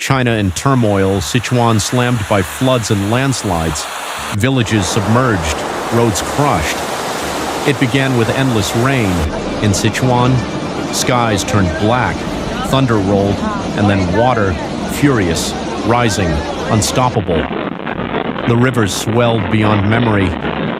China in turmoil, Sichuan slammed by floods and landslides, villages submerged, roads crushed. It began with endless rain. In Sichuan, skies turned black, thunder rolled, and then water, furious, rising, unstoppable. The rivers swelled beyond memory.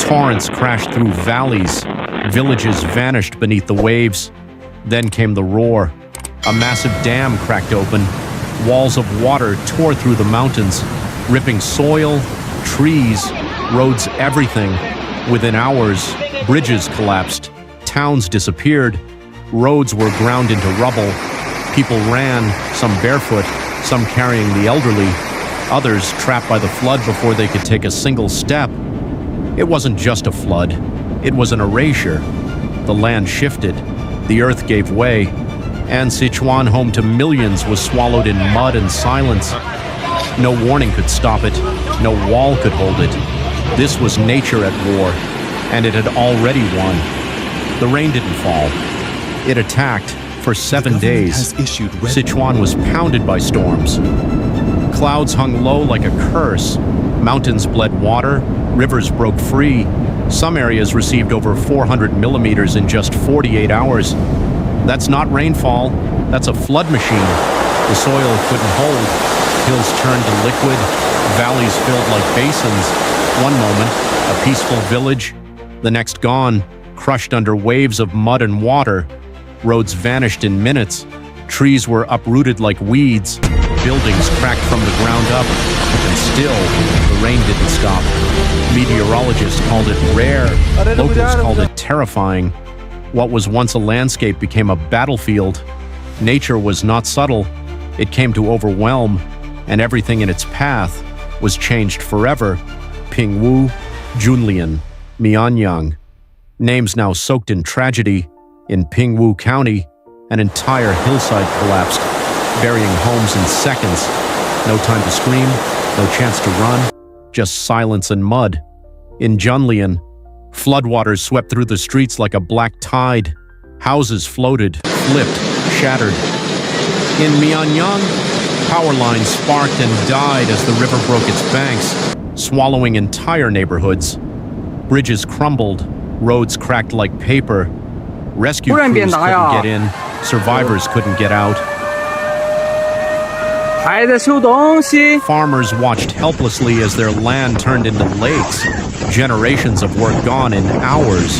Torrents crashed through valleys. Villages vanished beneath the waves. Then came the roar. A massive dam cracked open. Walls of water tore through the mountains, ripping soil, trees, roads, everything. Within hours, bridges collapsed, towns disappeared, roads were ground into rubble. People ran, some barefoot, some carrying the elderly, others trapped by the flood before they could take a single step. It wasn't just a flood, it was an erasure. The land shifted, the earth gave way, and Sichuan, home to millions, was swallowed in mud and silence. No warning could stop it, no wall could hold it. This was nature at war, and it had already won. The rain didn't fall. It attacked for 7 days. Sichuan was pounded by storms. Clouds hung low like a curse. Mountains bled water, rivers broke free. Some areas received over 400 millimeters in just 48 hours. That's not rainfall, that's a flood machine. The soil couldn't hold. Hills turned to liquid, valleys filled like basins. One moment, a peaceful village, the next gone, crushed under waves of mud and water. Roads vanished in minutes. Trees were uprooted like weeds. Buildings cracked from the ground up. And still, the rain didn't stop. Meteorologists called it rare. Locals called it terrifying. What was once a landscape became a battlefield. Nature was not subtle. It came to overwhelm, and everything in its path was changed forever. Pingwu, Junlian, Mianyang. Names now soaked in tragedy. In Pingwu County, an entire hillside collapsed, burying homes in seconds. No time to scream, no chance to run, just silence and mud. In Junlian, floodwaters swept through the streets like a black tide. Houses floated, flipped, shattered. In Mianyang, power lines sparked and died as the river broke its banks, swallowing entire neighborhoods. Bridges crumbled, roads cracked like paper. Rescue crews couldn't get in, survivors couldn't get out. Farmers watched helplessly as their land turned into lakes. Generations of work gone in hours.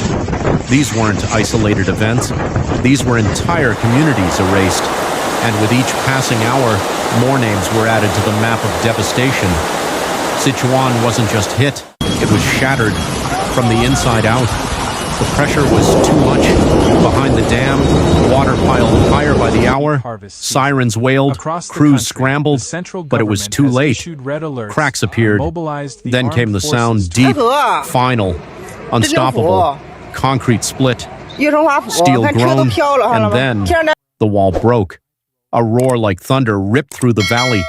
These weren't isolated events. These were entire communities erased. And with each passing hour, more names were added to the map of devastation. Sichuan wasn't just hit, it was shattered from the inside out. The pressure was too much. Behind the dam, water piled higher by the hour. Sirens wailed, crews scrambled, but it was too late. Cracks appeared. Then came the sound, deep, final, unstoppable. Concrete split. Steel groaned, and then the wall broke. A roar like thunder ripped through the valley.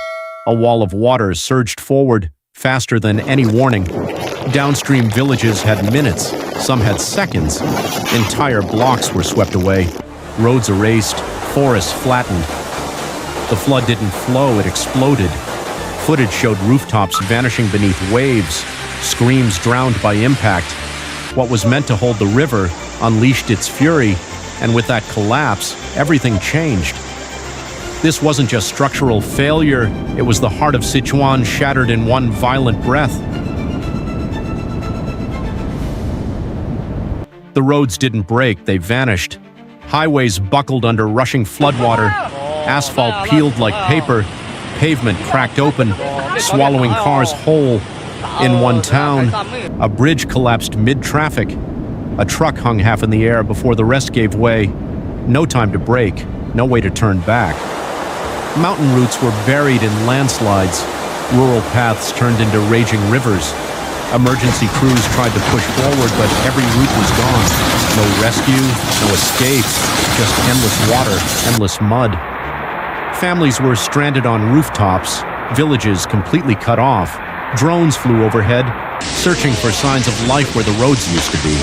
A wall of water surged forward, faster than any warning. Downstream villages had minutes, some had seconds. Entire blocks were swept away, roads erased, forests flattened. The flood didn't flow, it exploded. Footage showed rooftops vanishing beneath waves, screams drowned by impact. What was meant to hold the river unleashed its fury, and with that collapse, everything changed. This wasn't just structural failure, it was the heart of Sichuan shattered in one violent breath. The roads didn't break, they vanished. Highways buckled under rushing floodwater. Asphalt peeled like paper. Pavement cracked open, swallowing cars whole. In one town, a bridge collapsed mid-traffic. A truck hung half in the air before the rest gave way. No time to brake, no way to turn back. Mountain routes were buried in landslides. Rural paths turned into raging rivers. Emergency crews tried to push forward, but every route was gone. No rescue, no escape, just endless water, endless mud. Families were stranded on rooftops, villages completely cut off. Drones flew overhead, searching for signs of life where the roads used to be.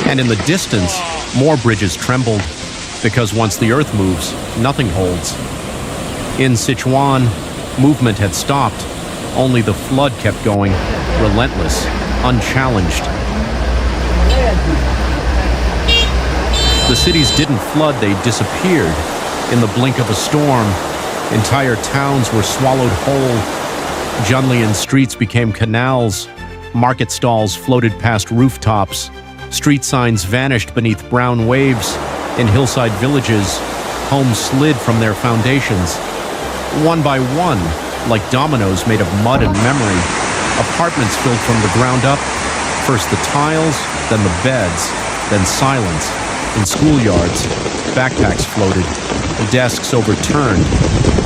And in the distance, more bridges trembled, because once the earth moves, nothing holds. In Sichuan, movement had stopped. Only the flood kept going, relentless, unchallenged. The cities didn't flood, they disappeared. In the blink of a storm, entire towns were swallowed whole. Junlian streets became canals. Market stalls floated past rooftops. Street signs vanished beneath brown waves. In hillside villages, homes slid from their foundations. One by one, like dominoes made of mud and memory, apartments filled from the ground up. First the tiles, then the beds, then silence. In schoolyards, backpacks floated, desks overturned,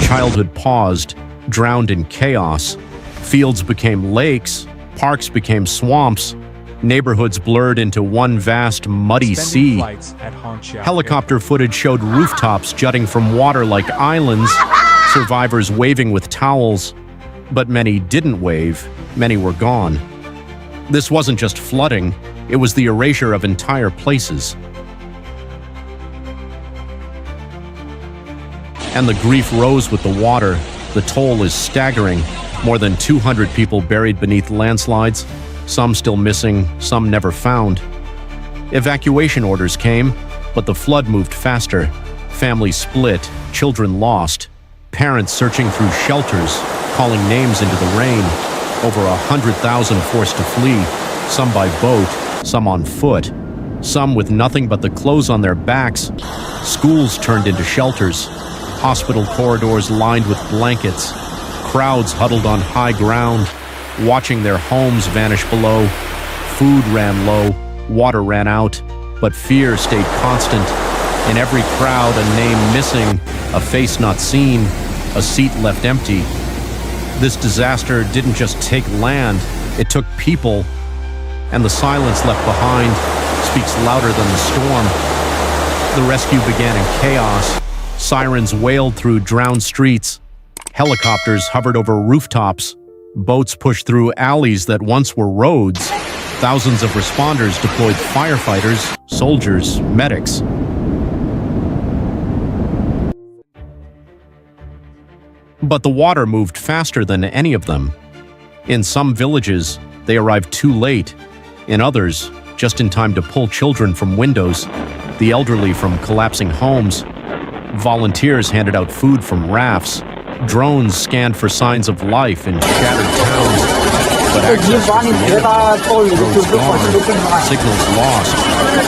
childhood paused, drowned in chaos. Fields became lakes, parks became swamps, neighborhoods blurred into one vast, muddy sea. Helicopter footage showed rooftops jutting from water like islands, survivors waving with towels. But many didn't wave, many were gone. This wasn't just flooding, it was the erasure of entire places. And the grief rose with the water. The toll is staggering. More than 200 people buried beneath landslides, some still missing, some never found. Evacuation orders came, but the flood moved faster. Families split, children lost, parents searching through shelters, calling names into the rain. Over 100,000 forced to flee, some by boat, some on foot, some with nothing but the clothes on their backs. Schools turned into shelters. Hospital corridors lined with blankets, crowds huddled on high ground, watching their homes vanish below. Food ran low, water ran out, but fear stayed constant. In every crowd, a name missing, a face not seen, a seat left empty. This disaster didn't just take land, it took people, and the silence left behind speaks louder than the storm. The rescue began in chaos. Sirens wailed through drowned streets. Helicopters hovered over rooftops. Boats pushed through alleys that once were roads. Thousands of responders deployed firefighters, soldiers, medics. But the water moved faster than any of them. In some villages, they arrived too late. In others, just in time to pull children from windows, the elderly from collapsing homes. Volunteers handed out food from rafts. Drones scanned for signs of life in shattered towns. But access was limited. Roads gone. Signals lost.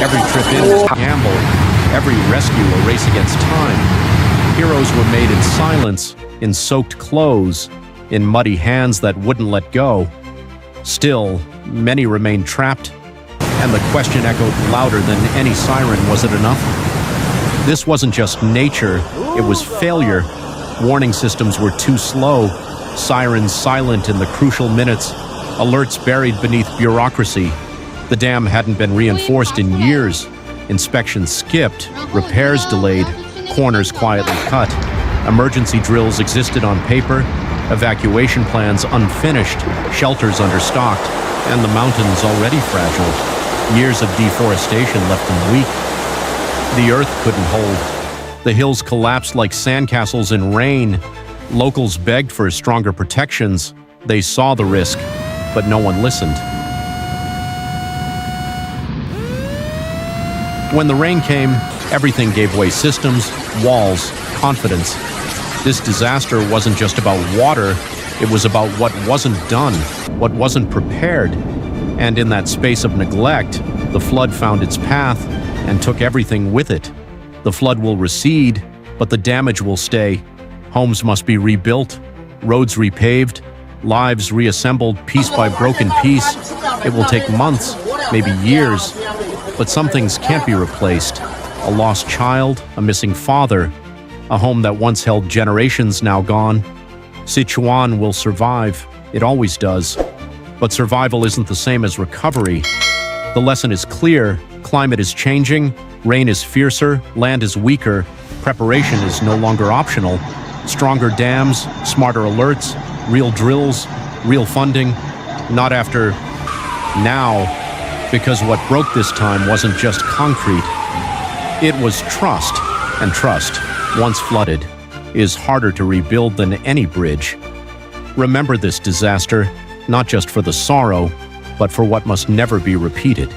Every trip in was a gamble. Every rescue a race against time. Heroes were made in silence, in soaked clothes, in muddy hands that wouldn't let go. Still, many remained trapped, and the question echoed louder than any siren. Was it enough? This wasn't just nature, it was failure. Warning systems were too slow, sirens silent in the crucial minutes, alerts buried beneath bureaucracy. The dam hadn't been reinforced in years. Inspections skipped, repairs delayed, corners quietly cut. Emergency drills existed on paper, evacuation plans unfinished, shelters understocked, and the mountains already fragile. Years of deforestation left them weak. The earth couldn't hold. The hills collapsed like sandcastles in rain. Locals begged for stronger protections. They saw the risk, but no one listened. When the rain came, everything gave way: systems, walls, confidence. This disaster wasn't just about water, it was about what wasn't done, what wasn't prepared. And in that space of neglect, the flood found its path and took everything with it. The flood will recede, but the damage will stay. Homes must be rebuilt, roads repaved, lives reassembled piece by broken piece. It will take months, maybe years, but some things can't be replaced. A lost child, a missing father, a home that once held generations now gone. Sichuan will survive. It always does. But survival isn't the same as recovery. The lesson is clear. Climate is changing, rain is fiercer, land is weaker, preparation is no longer optional. Stronger dams, smarter alerts, real drills, real funding. Not after now, because what broke this time wasn't just concrete. It was trust, and trust, once flooded, is harder to rebuild than any bridge. Remember this disaster, not just for the sorrow, but for what must never be repeated.